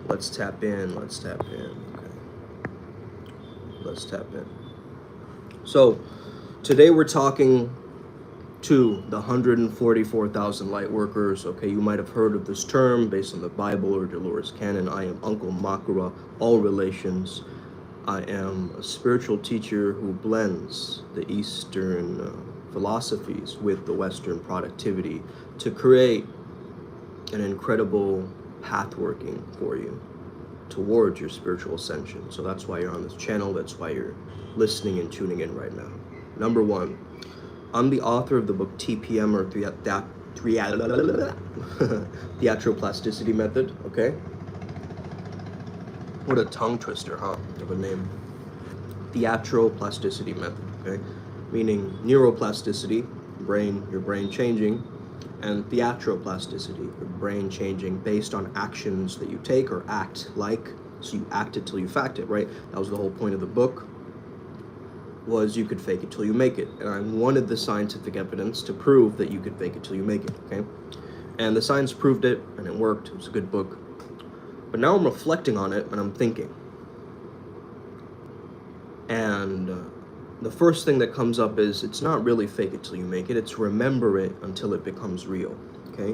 Let's tap in. Let's tap in. Okay. Let's tap in. So today we're talking to the 144,000 light workers. Okay, you might have heard of this term based on the Bible or Dolores Canon. I am Uncle Makara, all relations. I am a spiritual teacher who blends the Eastern philosophies with the Western productivity to create an incredible path working for you towards your spiritual ascension. So that's why you're on this channel. That's why you're listening and tuning in right now. Number one, I'm the author of the book TPM, or Theatroplasticity Method, okay? What a tongue twister, huh, of a name. Theatroplasticity Method, okay? Meaning neuroplasticity, your brain changing, and theatroplasticity, your brain changing based on actions that you take or act like. So you act it till you fact it, right? That was the whole point of the book, was you could fake it till you make it. And I wanted the scientific evidence to prove that you could fake it till you make it, okay? And the science proved it, and it worked. It was a good book. But now I'm reflecting on it, and I'm thinking. And the first thing that comes up is, it's not really fake it till you make it, it's remember it until it becomes real, okay?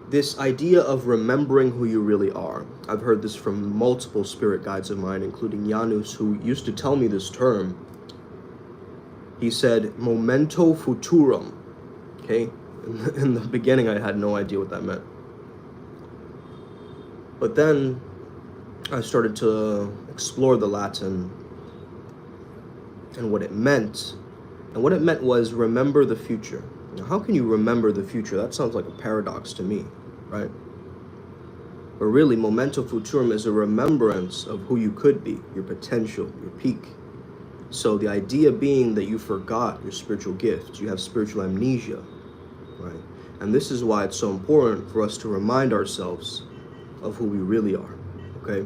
This idea of remembering who you really are, I've heard this from multiple spirit guides of mine, including Janus, who used to tell me this term. He said, momento futurum, okay? In the beginning, I had no idea what that meant. But then I started to explore the Latin and what it meant. And what it meant was remember the future. Now, how can you remember the future? That sounds like a paradox to me, right? But really, momento futurum is a remembrance of who you could be, your potential, your peak. So the idea being that you forgot your spiritual gifts, you have spiritual amnesia, right? And this is why it's so important for us to remind ourselves of who we really are, okay?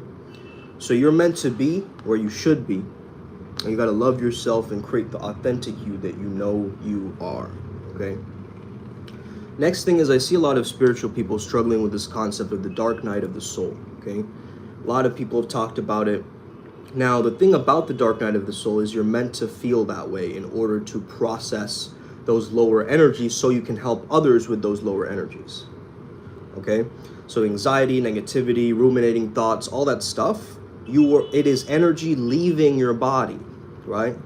So you're meant to be where you should be, and you gotta love yourself and create the authentic you that you know you are, okay? Next thing is, I see a lot of spiritual people struggling with this concept of the dark night of the soul, okay? A lot of people have talked about it. Now, the thing about the dark night of the soul is you're meant to feel that way in order to process those lower energies so you can help others with those lower energies, okay? So anxiety, negativity, ruminating thoughts, all that stuff, it is energy leaving your body, right?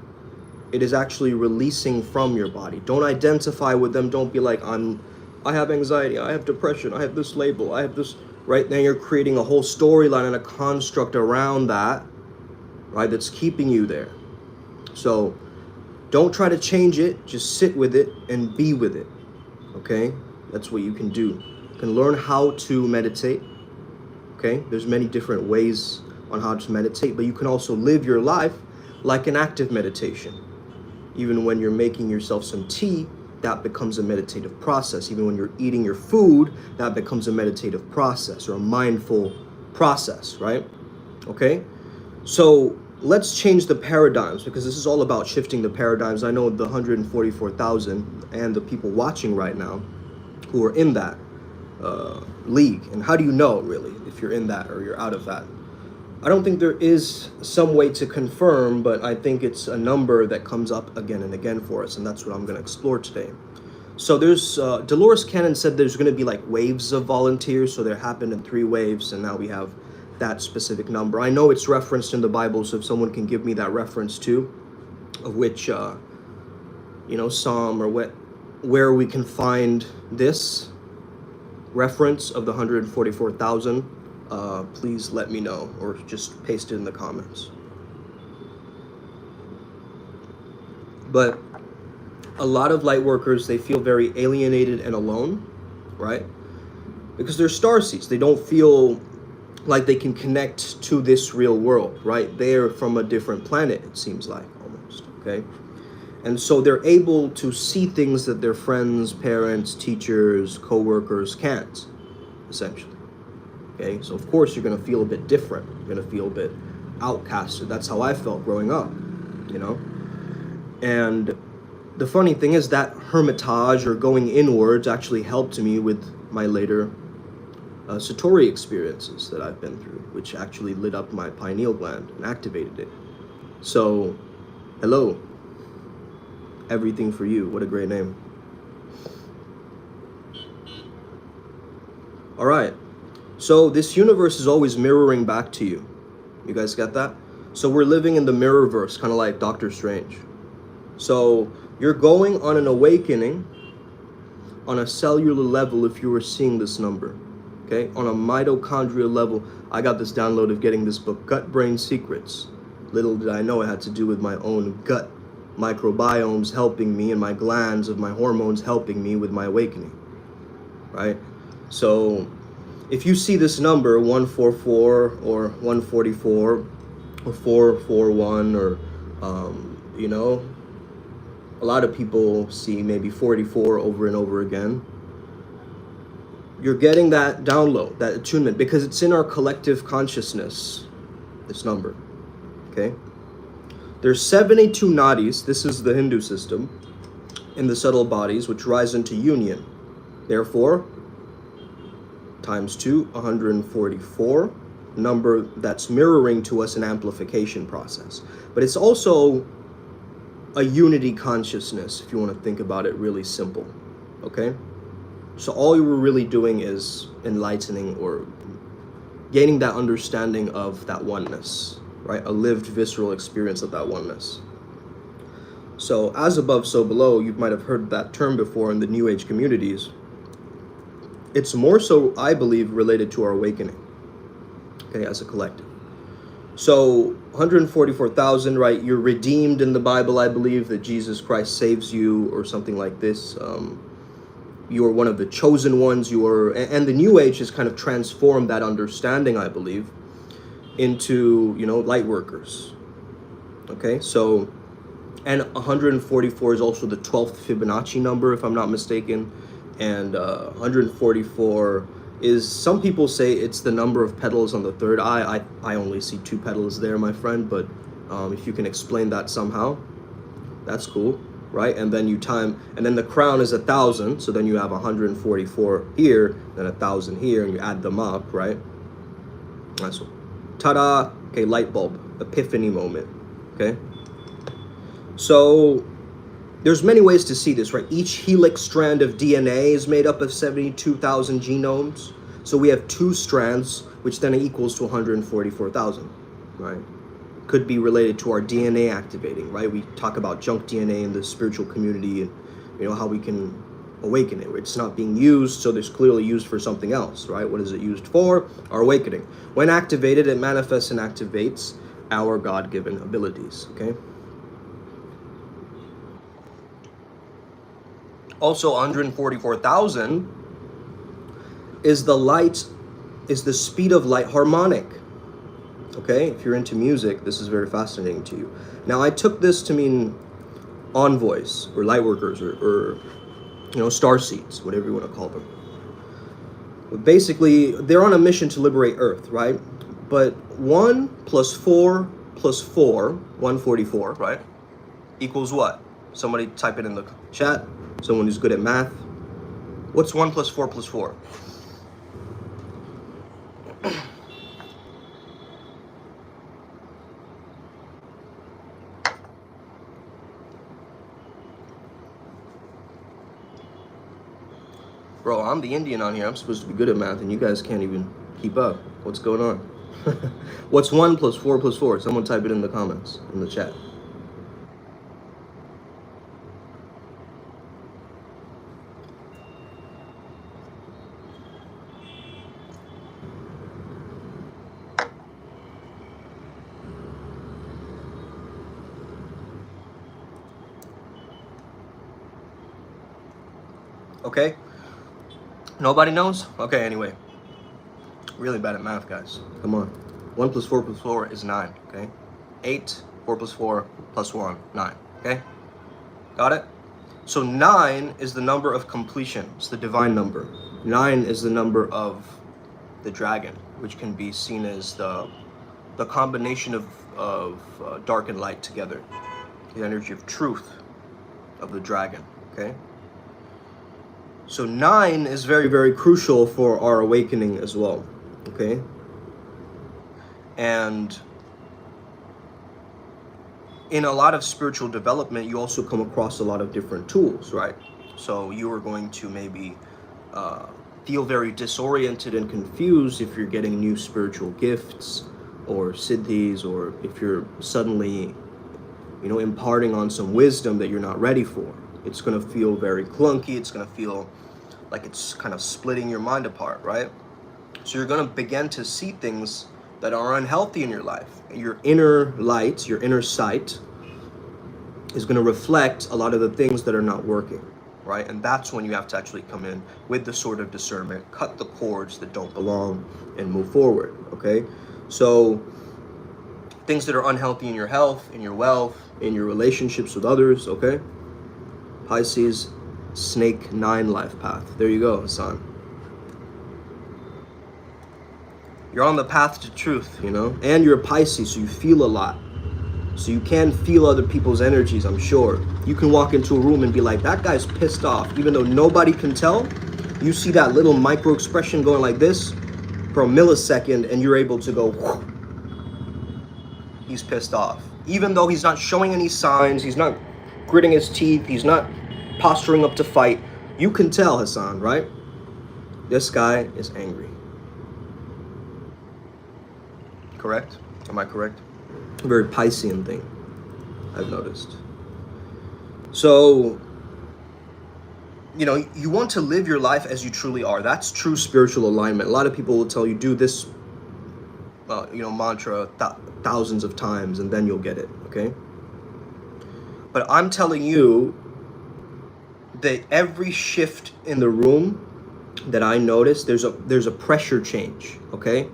It is actually releasing from your body. Don't identify with them. Don't be like, I have anxiety, I have depression, I have this label, I have this, right? Then you're creating a whole storyline and a construct around that, right, that's keeping you there. So don't try to change it, just sit with it and be with it, okay? That's what you can do. You can learn how to meditate, okay? There's many different ways on how to meditate, but you can also live your life like an active meditation. Even when you're making yourself some tea, that becomes a meditative process. Even when you're eating your food, that becomes a meditative process or a mindful process, right? Okay? So let's change the paradigms, because this is all about shifting the paradigms. I know the 144,000 and the people watching right now who are in that league. And how do you know, really, if you're in that or you're out of that? I don't think there is some way to confirm, but I think it's a number that comes up again and again for us, and that's what I'm going to explore today. So there's, Dolores Cannon said there's going to be like waves of volunteers, so there happened in 3 waves, and now we have that specific number. I know it's referenced in the Bible, so if someone can give me that reference too, of which, psalm or where we can find this reference of the 144,000, please let me know, or just paste it in the comments. But a lot of light workers, they feel very alienated and alone, right? Because they're starseeds. They don't feel like they can connect to this real world, right? They're from a different planet, it seems like, almost, okay? And so they're able to see things that their friends, parents, teachers, co-workers can't, essentially. Okay, so of course you're gonna feel a bit different. You're gonna feel a bit outcasted. That's how I felt growing up, you know? And the funny thing is that hermitage or going inwards actually helped me with my later Satori experiences that I've been through, which actually lit up my pineal gland and activated it. So, hello, everything for you. What a great name. All right. So this universe is always mirroring back to you. You guys get that? So we're living in the mirrorverse, kind of like Doctor Strange. So you're going on an awakening on a cellular level if you were seeing this number. Okay? On a mitochondrial level, I got this download of getting this book, Gut Brain Secrets. Little did I know it had to do with my own gut microbiomes helping me and my glands of my hormones helping me with my awakening. Right? So if you see this number 144 or 144 or 441 or you know, a lot of people see maybe 44 over and over again, you're getting that download, that attunement, because it's in our collective consciousness, this number. Okay, there's 72 nadis, this is the Hindu system, in the subtle bodies, which rise into union. Therefore, times 2, 144, number that's mirroring to us an amplification process. But it's also a unity consciousness, if you want to think about it really simple. Okay? So all you were really doing is enlightening or gaining that understanding of that oneness, right? A lived visceral experience of that oneness. So as above, so below, you might have heard that term before in the New Age communities. It's more so, I believe, related to our awakening, okay, as a collective. So 144,000, right? You're redeemed in the Bible, I believe, that Jesus Christ saves you or something like this. You are one of the chosen ones. You are, and the New Age has kind of transformed that understanding, I believe, into, you know, light workers. Okay, so, and 144 is also the 12th Fibonacci number, if I'm not mistaken. And 144 is, some people say it's the number of petals on the third eye. I only see 2 petals there, my friend, but if you can explain that somehow, that's cool, right? And then you time, and then the crown is 1,000, so then you have 144 here, then 1,000 here, and you add them up, right? That's what, ta-da, okay, light bulb, epiphany moment, okay? So there's many ways to see this, right? Each helix strand of DNA is made up of 72,000 genomes. So we have 2 strands, which then equals to 144,000, right? Could be related to our DNA activating, right? We talk about junk DNA in the spiritual community and, you know, how we can awaken it. It's not being used, so there's clearly used for something else, right? What is it used for? Our awakening. When activated, it manifests and activates our God-given abilities, okay? Also, 144,000 is the light, is the speed of light harmonic. Okay, if you're into music, this is very fascinating to you. Now, I took this to mean envoys or light workers or you know, star seeds, whatever you want to call them. But basically, they're on a mission to liberate Earth, right? But 1 plus 4 plus 4, 144, right, equals what? Somebody type it in the chat. Someone who's good at math. What's 1 plus 4 plus 4? Bro, I'm the Indian on here. I'm supposed to be good at math, and you guys can't even keep up. What's going on? What's 1 plus 4 plus 4? Someone type it in the comments, in the chat. Okay? Nobody knows? Okay, anyway. Really bad at math, guys. Come on. 1 plus 4 plus 4 is 9, okay? 8, 4 plus 4 plus 1, 9, okay? Got it? So 9 is the number of completion. It's the divine number. 9 is the number of the dragon, which can be seen as the combination of dark and light together. The energy of truth of the dragon, okay? So 9 is very, very crucial for our awakening as well, okay? And in a lot of spiritual development, you also come across a lot of different tools, right? So you are going to maybe feel very disoriented and confused if you're getting new spiritual gifts or siddhis, or if you're suddenly, you know, imparting on some wisdom that you're not ready for. It's going to feel very clunky. It's going to feel like it's kind of splitting your mind apart, right? So you're going to begin to see things that are unhealthy in your life. Your inner light, your inner sight is going to reflect a lot of the things that are not working, right? And that's when you have to actually come in with the sword of discernment, cut the cords that don't belong, and move forward, okay? So things that are unhealthy in your health, in your wealth, in your relationships with others, okay? Pisces, snake 9 life path. There you go, Hassan. You're on the path to truth, you know? And you're a Pisces, so you feel a lot. So you can feel other people's energies, I'm sure. You can walk into a room and be like, that guy's pissed off. Even though nobody can tell, you see that little micro expression going like this for a millisecond, and you're able to go, whoosh, he's pissed off. Even though he's not showing any signs, he's not gritting his teeth, he's not posturing up to fight, you can tell, Hassan, right? This guy is angry. Correct? Am I correct? A very Piscean thing, I've noticed. So, you know, you want to live your life as you truly are. That's true spiritual alignment. A lot of people will tell you, do this, you know, mantra thousands of times, and then you'll get it, okay? But I'm telling you that every shift in the room that I notice, there's a pressure change, okay?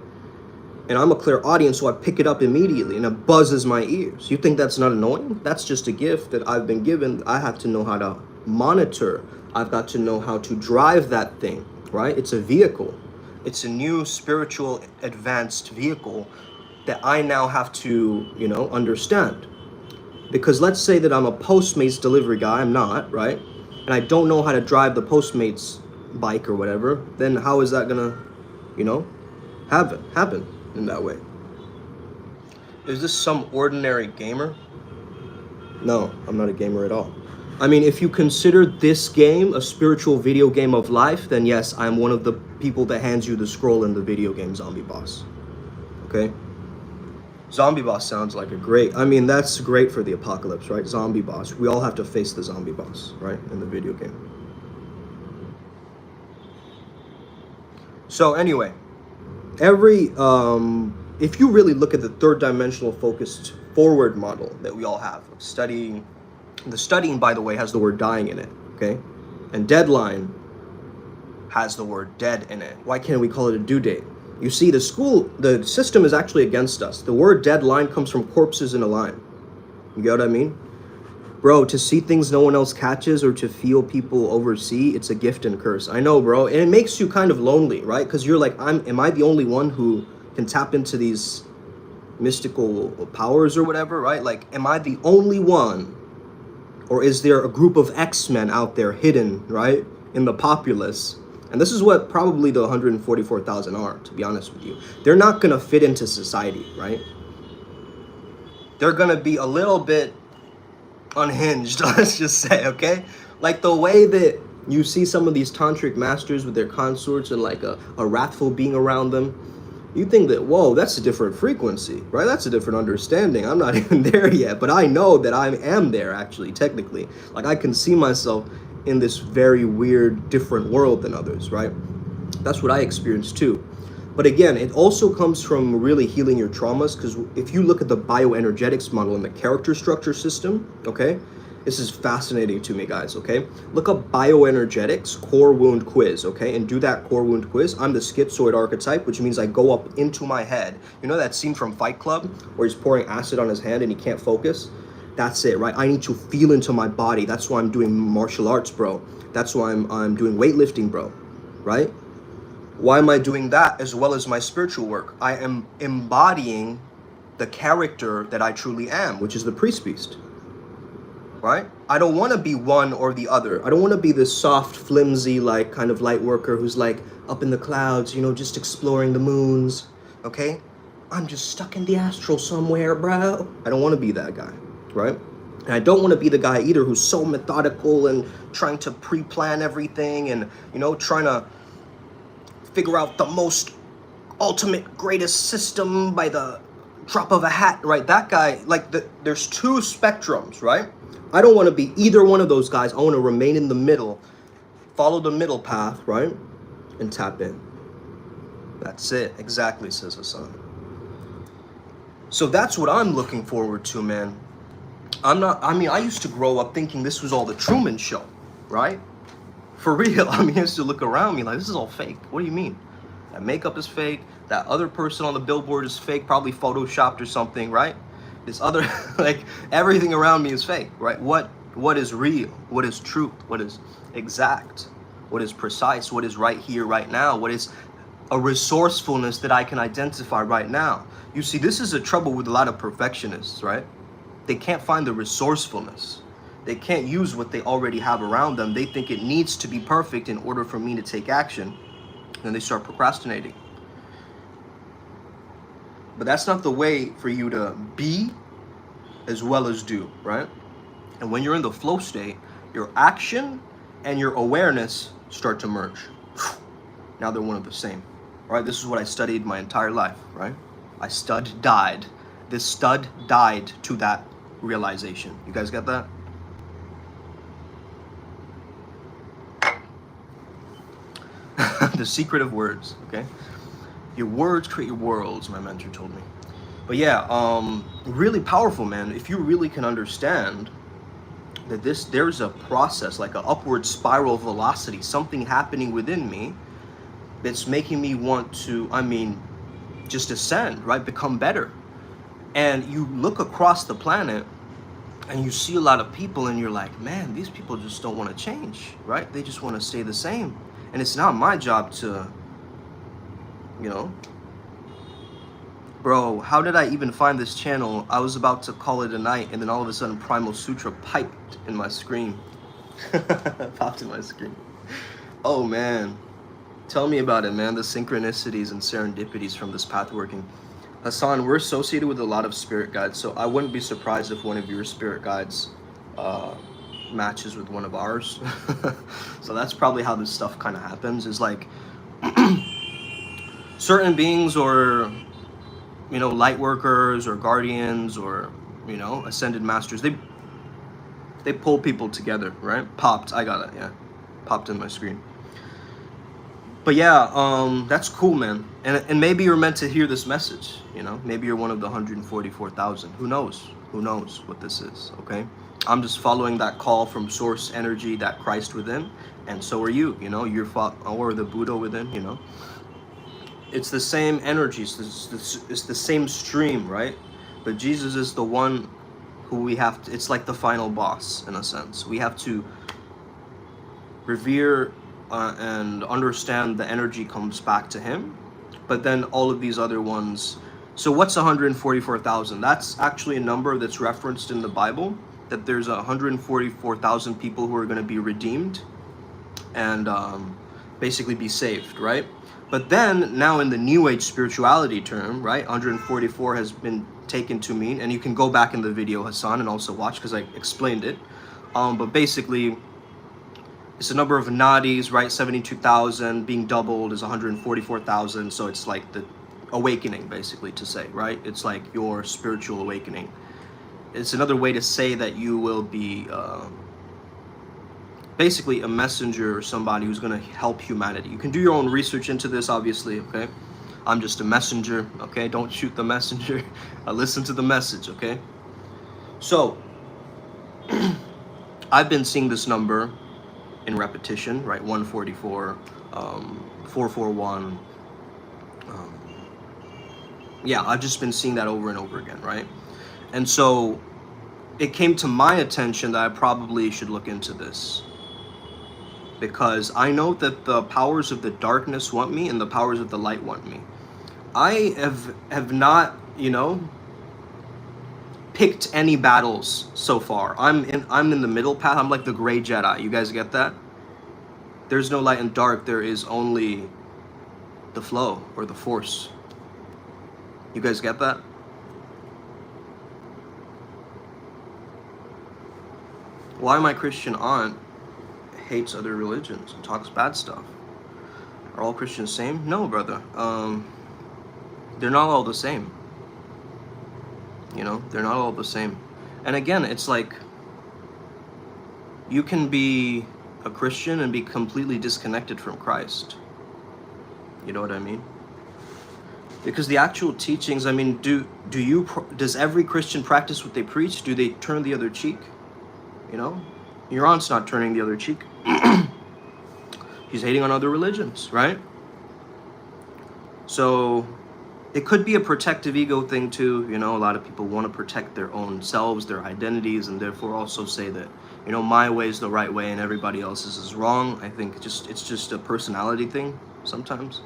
And I'm a clear audience, so I pick it up immediately, and it buzzes my ears. You think that's not annoying? That's just a gift that I've been given. I have to know how to monitor. I've got to know how to drive that thing, right? It's a vehicle. It's a new spiritual advanced vehicle that I now have to, you know, understand. Because let's say that I'm a Postmates delivery guy. I'm not, right? And I don't know how to drive the Postmates bike or whatever. Then how is that gonna, you know, happen in that way? Is this some ordinary gamer? No, I'm not a gamer at all. I mean, if you consider this game a spiritual video game of life, then yes, I'm one of the people that hands you the scroll in the video game Zombie Boss. Okay? Zombie Boss sounds like a great, I mean, that's great for the apocalypse, right? Zombie Boss. We all have to face the zombie boss, right? In the video game. So anyway, if you really look at the third dimensional focused forward model that we all have, studying, the studying, by the way, has the word dying in it, okay? And deadline has the word dead in it. Why can't we call it a due date? You see, the system is actually against us. The word deadline comes from corpses in a line. You get what I mean? Bro, to see things no one else catches or to feel people oversee, it's a gift and curse. I know, bro. And it makes you kind of lonely, right? Because you're like, am I the only one who can tap into these mystical powers or whatever, right? Like, am I the only one? Or is there a group of X-Men out there hidden, right, in the populace? And this is what probably the 144,000 are, to be honest with you. They're not going to fit into society, right? They're going to be a little bit unhinged, let's just say, okay? Like the way that you see some of these tantric masters with their consorts and like a wrathful being around them, you think that, whoa, that's a different frequency, right? That's a different understanding. I'm not even there yet, but I know that I am there, actually, technically. Like, I can see myself in this very weird, different world than others, right? That's what I experienced too. But again, it also comes from really healing your traumas, because if you look at the bioenergetics model and the character structure system, okay? This is fascinating to me, guys, okay? Look up bioenergetics core wound quiz, okay? And do that core wound quiz. I'm the schizoid archetype, which means I go up into my head. You know that scene from Fight Club where he's pouring acid on his hand and he can't focus? That's it, right? I need to feel into my body. That's why I'm doing martial arts, bro. That's why I'm doing weightlifting, bro, right? Why am I doing that as well as my spiritual work? I am embodying the character that I truly am, which is the priest beast. right? I don't want to be one or the other. I don't want to be this soft, flimsy, like kind of light worker who's like up in the clouds, you know, just exploring the moons, okay? I'm just stuck in the astral somewhere, bro. I don't want to be that guy, right? And I don't want to be the guy either who's so methodical and trying to pre-plan everything and, you know, trying to figure out the most ultimate greatest system by the drop of a hat, right? That guy, like, there's two spectrums, right? I don't want to be either one of those guys. I want to remain in the middle, follow the middle path, right? And tap in. That's it. Exactly, says Hassan. So that's what I'm looking forward to, man. I used to grow up thinking this was all the Truman Show, right? For real. I used to look around me like, this is all fake. What do you mean? That makeup is fake. That other person on the billboard is fake, probably photoshopped or something, right? This other, like, everything around me is fake, right? What is real? What is truth? What is exact? What is precise? What is right here, right now? What is a resourcefulness that I can identify right now? You see, this is a trouble with a lot of perfectionists, right? They can't find the resourcefulness. They can't use what they already have around them. They think it needs to be perfect in order for me to take action. Then they start procrastinating. But that's not the way for you to be as well as do, right? And when you're in the flow state, your action and your awareness start to merge. Now they're one of the same, right? This is what I studied my entire life, right? I died. This stud died to that realization. You guys get that? The secret of words, okay? Your words create your worlds, my mentor told me. But yeah, really powerful, man. If you really can understand that there's a process, like an upward spiral velocity, something happening within me that's making me want to, just ascend, right? Become better. And you look across the planet and you see a lot of people and you're like, man, these people just don't want to change, right? They just want to stay the same. And it's not my job to, you know, bro, how did I even find this channel? I was about to call it a night and then all of a sudden Primal Sutra piped in my screen. Popped in my screen. Oh man, tell me about it, man. The synchronicities and serendipities from this path working. Hassan, we're associated with a lot of spirit guides, so I wouldn't be surprised if one of your spirit guides matches with one of ours. So that's probably how this stuff kind of happens, is like certain beings, or, you know, light workers or guardians or, you know, ascended masters, they pull people together, right? Popped, I got it, yeah. Popped in my screen. But yeah, that's cool, man. And maybe you're meant to hear this message, you know? Maybe you're one of the 144,000. Who knows? Who knows what this is, okay? I'm just following that call from source energy, that Christ within, and so are you, you know? Or the Buddha within, you know? It's the same energy, it's the same stream, right? But Jesus is the one who we have to, it's like the final boss, in a sense. We have to revere and understand the energy comes back to him, but then all of these other ones. So what's 144,000? That's actually a number that's referenced in the Bible, that there's 144,000 people who are going to be redeemed and basically be saved, right? But then now in the New Age spirituality term, right, 144 has been taken to mean, and you can go back in the video, Hassan, and also watch because I explained it. But basically, it's a number of nadis, right? 72,000 being doubled is 144,000. So it's like the awakening, basically, to say, right? It's like your spiritual awakening. It's another way to say that you will be basically a messenger or somebody who's going to help humanity. You can do your own research into this, obviously, okay? I'm just a messenger, okay? Don't shoot the messenger. I listen to the message, okay? So, I've been seeing this number in repetition, right? 144, 441. Yeah, I've just been seeing that over and over again, right? And so it came to my attention that I probably should look into this, because I know that the powers of the darkness want me and the powers of the light want me. I have not, you know, picked any battles so far. I'm in the middle path. I'm like the gray Jedi. You guys get that? There's no light and dark. There is only the flow or the force. You guys get that? Why my Christian aunt hates other religions and talks bad stuff? Are all Christians same? No, brother. They're not all the same. You know, they're not all the same. And again, it's like, you can be a Christian and be completely disconnected from Christ. You know what I mean? Because the actual teachings, I mean, does every Christian practice what they preach? Do they turn the other cheek? You know, your aunt's not turning the other cheek. She's hating on other religions, right? So it could be a protective ego thing too. You know, a lot of people want to protect their own selves, their identities, and therefore also say that, you know, my way is the right way and everybody else's is wrong. I think it's just a personality thing sometimes.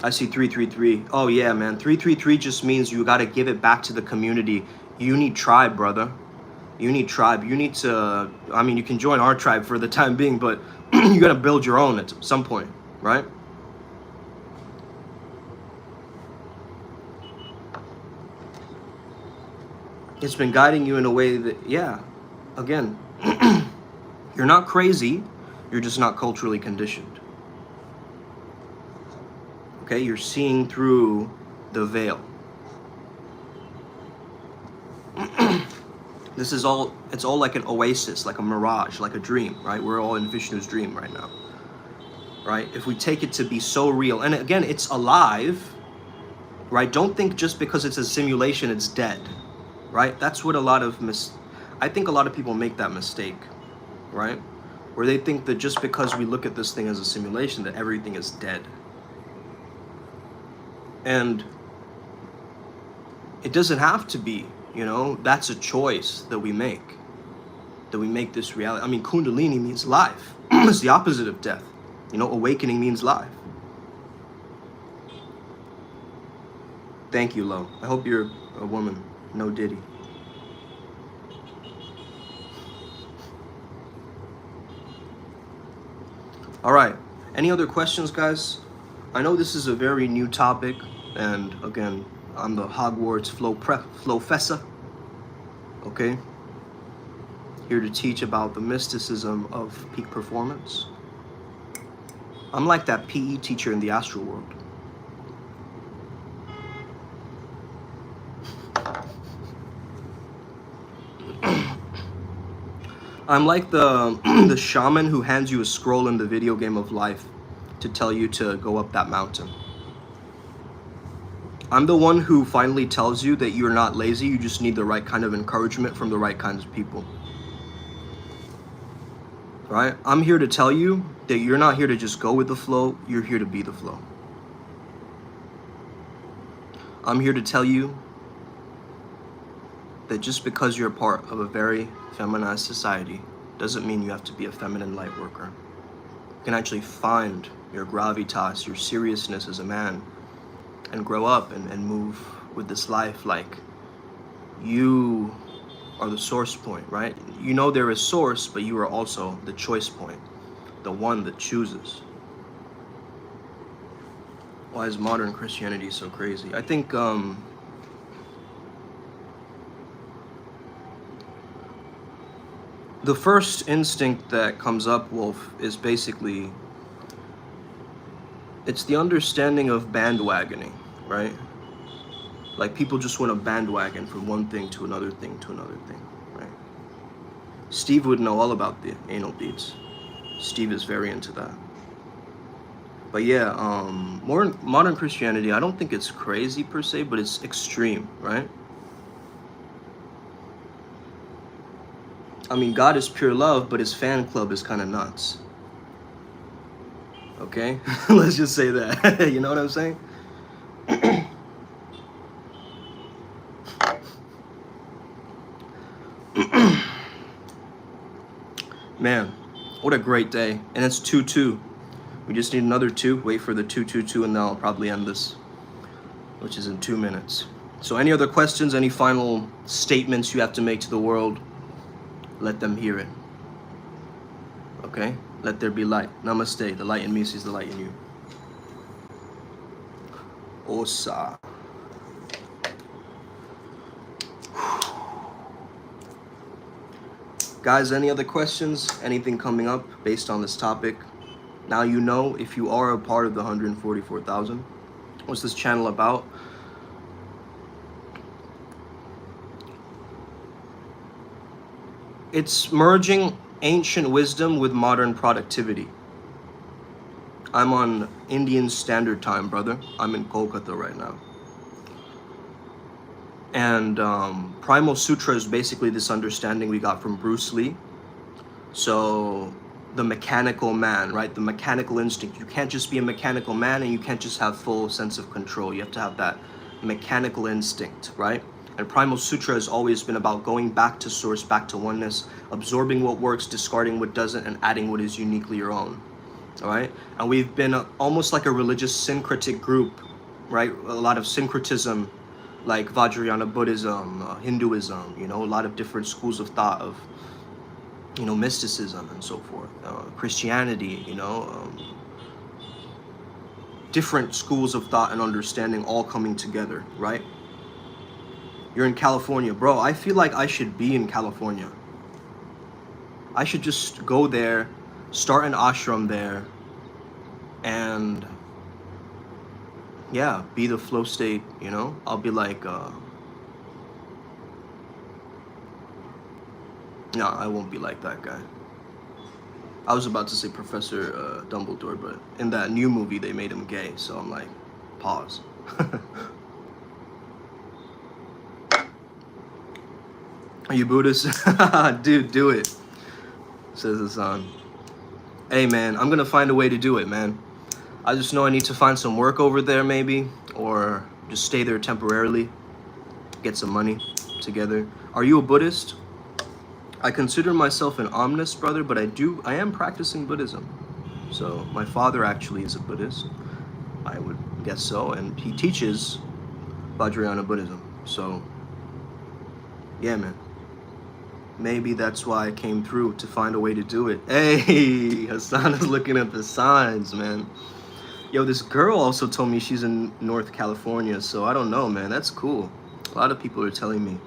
I see 333. Oh yeah, man. 333 just means you got to give it back to the community. You need tribe, brother. You need tribe. You need to, I mean, you can join our tribe for the time being, but you got to build your own at some point, right? It's been guiding you in a way that, yeah, again, you're not crazy. You're just not culturally conditioned. Okay, you're seeing through the veil. This is all, it's all like an oasis, like a mirage, like a dream, right? We're all in Vishnu's dream right now, right? If we take it to be so real, and again, it's alive, right? Don't think just because it's a simulation, it's dead, right? That's what I think a lot of people make that mistake, right? Where they think that just because we look at this thing as a simulation, that everything is dead. And it doesn't have to be. You know, that's a choice that we make this reality. I mean, Kundalini means life. It's the opposite of death. You know, awakening means life. Thank you, Lo. I hope you're a woman. No Diddy. All right. Any other questions, guys? I know this is a very new topic, and again, I'm the Hogwarts Flowfessa, okay? Here to teach about the mysticism of peak performance. I'm like that PE teacher in the astral world. I'm like the shaman who hands you a scroll in the video game of life to tell you to go up that mountain. I'm the one who finally tells you that you're not lazy, you just need the right kind of encouragement from the right kinds of people. Right? I'm here to tell you that you're not here to just go with the flow, you're here to be the flow. I'm here to tell you that just because you're a part of a very feminized society doesn't mean you have to be a feminine light worker. You can actually find your gravitas, your seriousness as a man, and grow up and move with this life like you are the source point, right? You know there is source, but you are also the choice point, the one that chooses. Why is modern Christianity so crazy? I think the first instinct that comes up, Wolf, is basically, it's the understanding of bandwagoning, right? Like people just want to bandwagon from one thing to another thing to another thing, right? Steve would know all about the anal beads. Steve is very into that. But yeah, modern Christianity, I don't think it's crazy per se, but it's extreme, right? I mean, God is pure love, but his fan club is kind of nuts. Okay? Let's just say that. You know what I'm saying? Man, what a great day. And it's 2-2. We just need another 2. Wait for the 2-2-2, and then I'll probably end this, which is in 2 minutes. So any other questions, any final statements you have to make to the world, let them hear it. Okay? Let there be light. Namaste. The light in me sees the light in you. Osa. Guys, any other questions? Anything coming up based on this topic? Now you know if you are a part of the 144,000. What's this channel about? It's merging ancient wisdom with modern productivity. I'm on Indian Standard Time, brother. I'm in Kolkata right now. And Primal Sutra is basically this understanding we got from Bruce Lee. So the mechanical man, right? The mechanical instinct. You can't just be a mechanical man, and you can't just have full sense of control. You have to have that mechanical instinct, right? And Primal Sutra has always been about going back to source, back to oneness, absorbing what works, discarding what doesn't, and adding what is uniquely your own. All right? And we've been almost like a religious syncretic group, right? A lot of syncretism, like Vajrayana Buddhism, Hinduism, you know, a lot of different schools of thought of, you know, mysticism and so forth. Christianity, you know, different schools of thought and understanding all coming together, right? You're in California. Bro, I feel like I should be in California. I should just go there, start an ashram there, and yeah, be the flow state, you know? I'll be like, no, I won't be like that guy. I was about to say Professor Dumbledore, but in that new movie, they made him gay, so I'm like, pause. Are you Buddhist? Dude, do it, says Hassan. Hey, man, I'm gonna find a way to do it, man. I just know I need to find some work over there, maybe, or just stay there temporarily, get some money together. Are you a Buddhist? I consider myself an omnist, brother, but I am practicing Buddhism. So my father actually is a Buddhist. I would guess so, and he teaches Vajrayana Buddhism. So, yeah, man. Maybe that's why I came through, to find a way to do it. Hey, Hassan is looking at the signs, man. Yo, this girl also told me she's in North California, so I don't know, man. That's cool. A lot of people are telling me,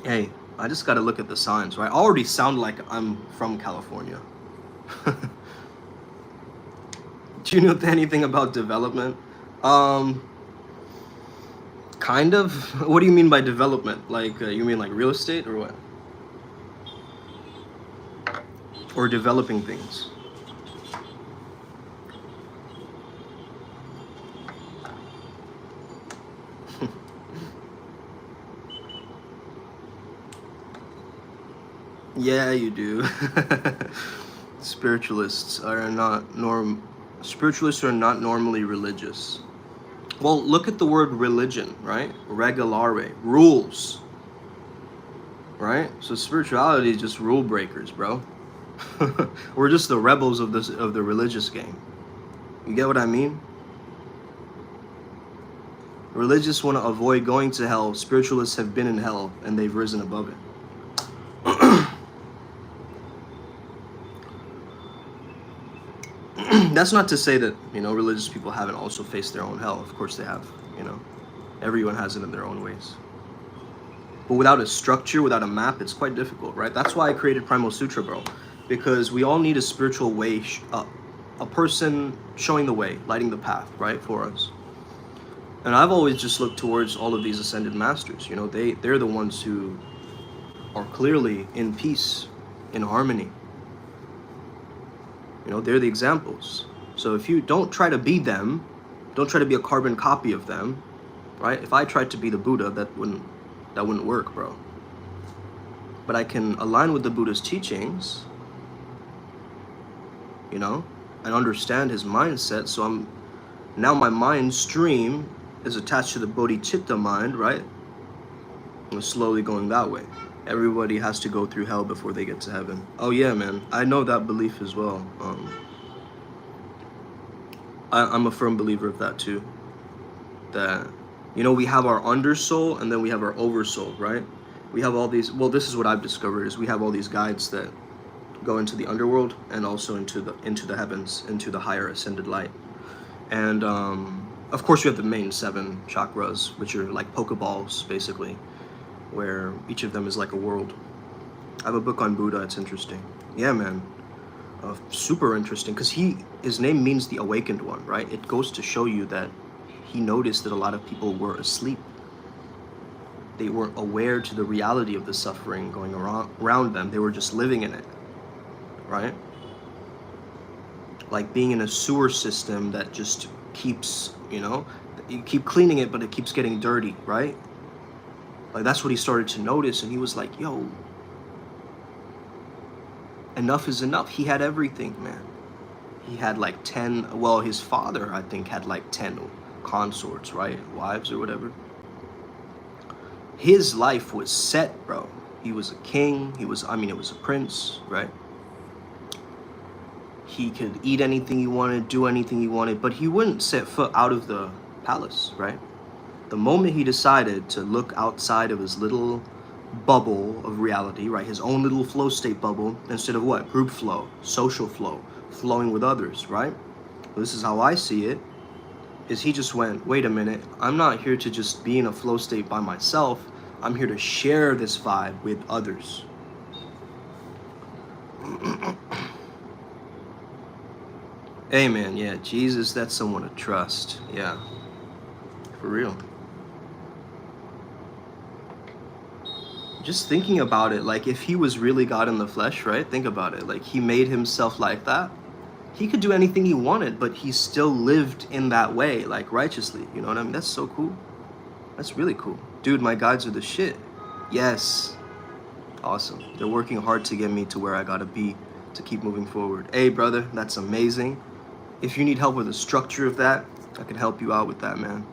hey, I just gotta look at the signs, right? I already sound like I'm from California. Do you know anything about development? Kind of. What do you mean by development? Like, you mean like real estate or what? Or developing things? Yeah, you do. Spiritualists are not normally religious. Well, look at the word religion, right? Regulare, rules. Right? So spirituality is just rule breakers, bro. We're just the rebels of the religious game. You get what I mean? Religious want to avoid going to hell. Spiritualists have been in hell and they've risen above it. That's not to say that, you know, religious people haven't also faced their own hell. Of course they have, you know. Everyone has it in their own ways. But without a structure, without a map, it's quite difficult, right? That's why I created Primal Sutra, bro. Because we all need a spiritual way, a person showing the way, lighting the path, right, for us. And I've always just looked towards all of these ascended masters. You know, they're the ones who are clearly in peace, in harmony. You know, they're the examples. So if you don't try to be them, don't try to be a carbon copy of them, right? If I tried to be the Buddha, that wouldn't work, bro. But I can align with the Buddha's teachings, you know, and understand his mindset. So now my mind stream is attached to the bodhicitta mind, right? I'm slowly going that way. Everybody has to go through hell before they get to heaven. Oh yeah, man. I know that belief as well. I'm a firm believer of that too. That, You know, we have our undersoul and then we have our oversoul, right? We have all these, well, this is what I've discovered, is we have all these guides that go into the underworld and also into the heavens, into the higher ascended light. And of course we have the main 7 chakras, which are like Pokeballs, basically, where each of them is like a world. I have a book on Buddha, it's interesting. Yeah, man. Super interesting, because his name means the awakened one, right? It goes to show you that he noticed that a lot of people were asleep. They weren't aware to the reality of the suffering going around them. They were just living in it, right? Like being in a sewer system that just keeps, you know, you keep cleaning it, but it keeps getting dirty, right? Like that's what he started to notice, and he was like, yo, enough is enough. He had everything, man. He had like 10, well, his father, I think, had like 10 consorts, right? Wives or whatever. His life was set, bro. He was a king. He was, it was a prince, right? He could eat anything he wanted, do anything he wanted, but he wouldn't set foot out of the palace, right? The moment he decided to look outside of his little bubble of reality, right? His own little flow state bubble, instead of what? Group flow, social flow, flowing with others, right? This is how I see it, is he just went, wait a minute, I'm not here to just be in a flow state by myself. I'm here to share this vibe with others. Amen. Yeah, Jesus, that's someone to trust. Yeah, for real. Just thinking about it, like if he was really God in the flesh, right? Think about it. Like he made himself like that. He could do anything he wanted, but he still lived in that way, like righteously. You know what I mean? That's so cool. That's really cool. Dude, my guides are the shit. Yes. Awesome. They're working hard to get me to where I gotta be to keep moving forward. Hey, brother, that's amazing. If you need help with the structure of that, I can help you out with that, man.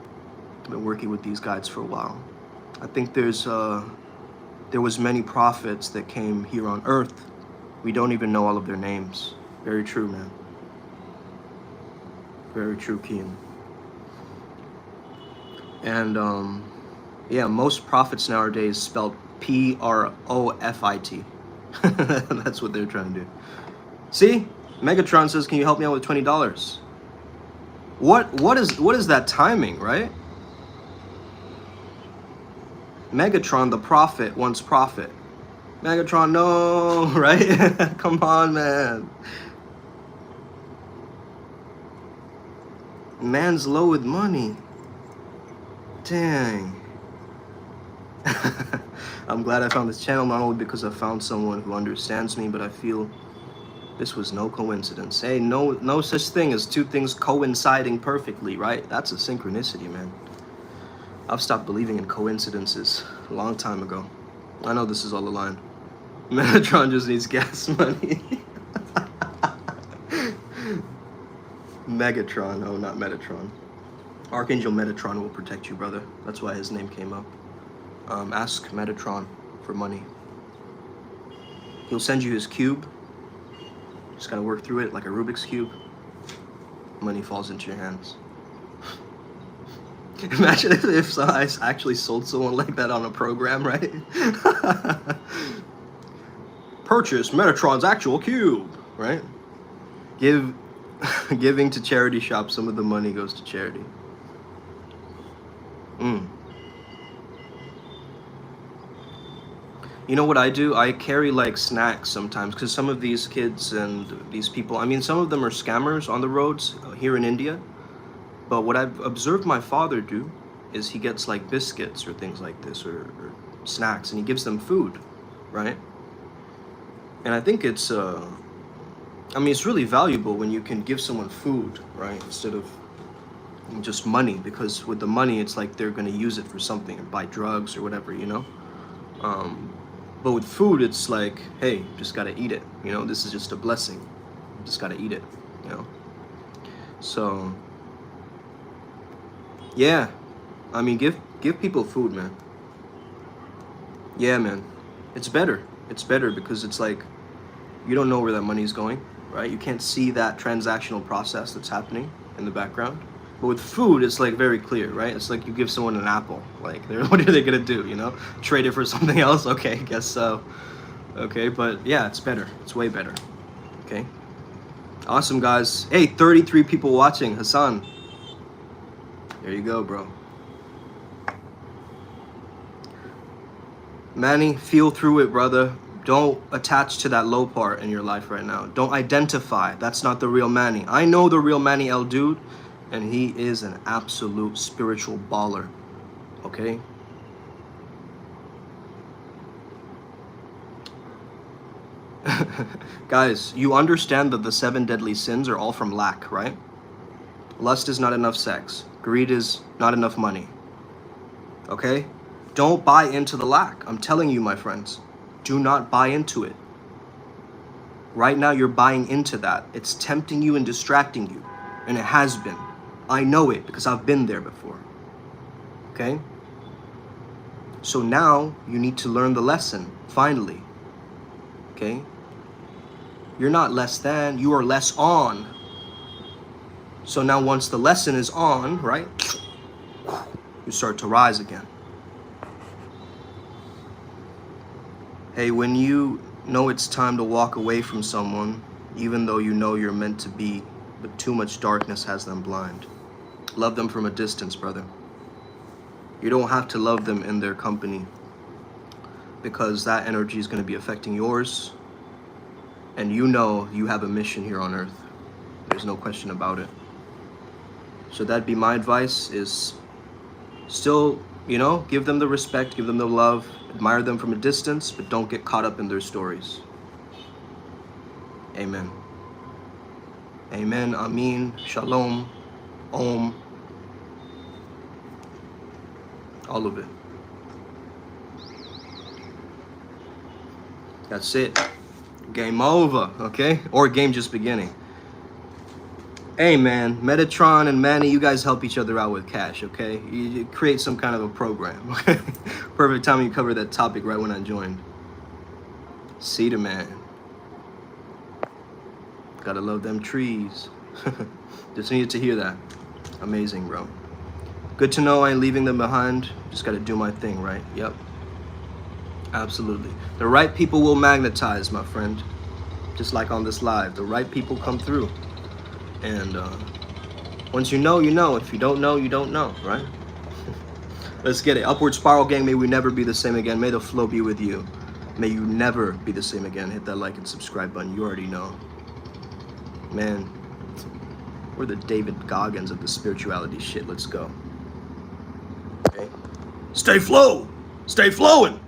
I've been working with these guides for a while. I think there was many prophets that came here on earth. We don't even know all of their names. Very true, man. Very true, Keen. And yeah, most prophets nowadays spelled Profit. That's what they're trying to do. See, Megatron says, "Can you help me out with $20?" What is that timing, right? Megatron, the prophet, wants profit. Megatron, no, right? Come on, man. Man's low with money. Dang. I'm glad I found this channel, not only because I found someone who understands me, but I feel this was no coincidence. Hey, no such thing as two things coinciding perfectly, right? That's a synchronicity, man. I've stopped believing in coincidences a long time ago. I know this is all a line. Metatron just needs gas money. Megatron, no, not Metatron. Archangel Metatron will protect you, brother. That's why his name came up. Ask Metatron for money. He'll send you his cube. Just gotta work through it like a Rubik's Cube. Money falls into your hands. Imagine if I actually sold someone like that on a program, right? Purchase Metatron's actual cube, right? Giving to charity shops, some of the money goes to charity. You know what I do? I carry like snacks sometimes, because some of these kids and these people, some of them are scammers on the roads here in India. But what I've observed my father do is he gets like biscuits or things like this, or snacks, and he gives them food, right? And I think it's, it's really valuable when you can give someone food, right? Instead of just money, because with the money, it's like they're going to use it for something, or buy drugs or whatever, you know? But with food, it's like, hey, just got to eat it, you know? This is just a blessing. Just got to eat it, you know? So, yeah. Give people food, man. Yeah, man. It's better. It's better because it's like, you don't know where that money's going, right? You can't see that transactional process that's happening in the background. But with food, it's like very clear, right? It's like you give someone an apple. Like, what are they gonna do, you know? Trade it for something else? Okay, guess so. Okay, but yeah, it's better. It's way better. Okay. Awesome, guys. Hey, 33 people watching. Hassan. There you go, bro. Manny, feel through it, brother. Don't attach to that low part in your life right now. Don't identify. That's not the real Manny. I know the real Manny L dude, and he is an absolute spiritual baller. Okay? Guys, you understand that the 7 deadly sins are all from lack, right? Lust is not enough sex. Greed is not enough money. Okay? Don't buy into the lack. I'm telling you, my friends. Do not buy into it. Right now, you're buying into that. It's tempting you and distracting you. And it has been. I know it because I've been there before. Okay? So now, you need to learn the lesson, finally. Okay? You're not less than, you are less on. So now once the lesson is on, right? You start to rise again. Hey, when you know it's time to walk away from someone, even though you know you're meant to be, but too much darkness has them blind. Love them from a distance, brother. You don't have to love them in their company, because that energy is going to be affecting yours. And you know you have a mission here on earth. There's no question about it. So that'd be my advice, is still, you know, give them the respect, give them the love, admire them from a distance, but don't get caught up in their stories. Amen. Amen. Amin. Shalom. Om. All of it. That's it. Game over, okay? Or game just beginning. Hey man, Metatron and Manny, you guys help each other out with cash, okay? You create some kind of a program, okay? Perfect timing you covered that topic right when I joined. Cedar man. Gotta love them trees. Just needed to hear that. Amazing, bro. Good to know I ain't leaving them behind. Just gotta do my thing, right? Yep. Absolutely. The right people will magnetize, my friend. Just like on this live, the right people come through. And once you know, you know. If you don't know, you don't know, right? Let's get it. Upward Spiral gang, may we never be the same again. May the flow be with you. May you never be the same again. Hit that like and subscribe button. You already know. Man, we're the David Goggins of the spirituality shit. Let's go. Okay. Stay flow. Stay flowing.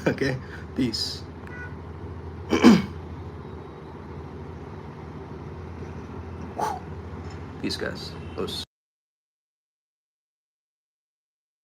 Okay. Peace. Peace, guys. Os.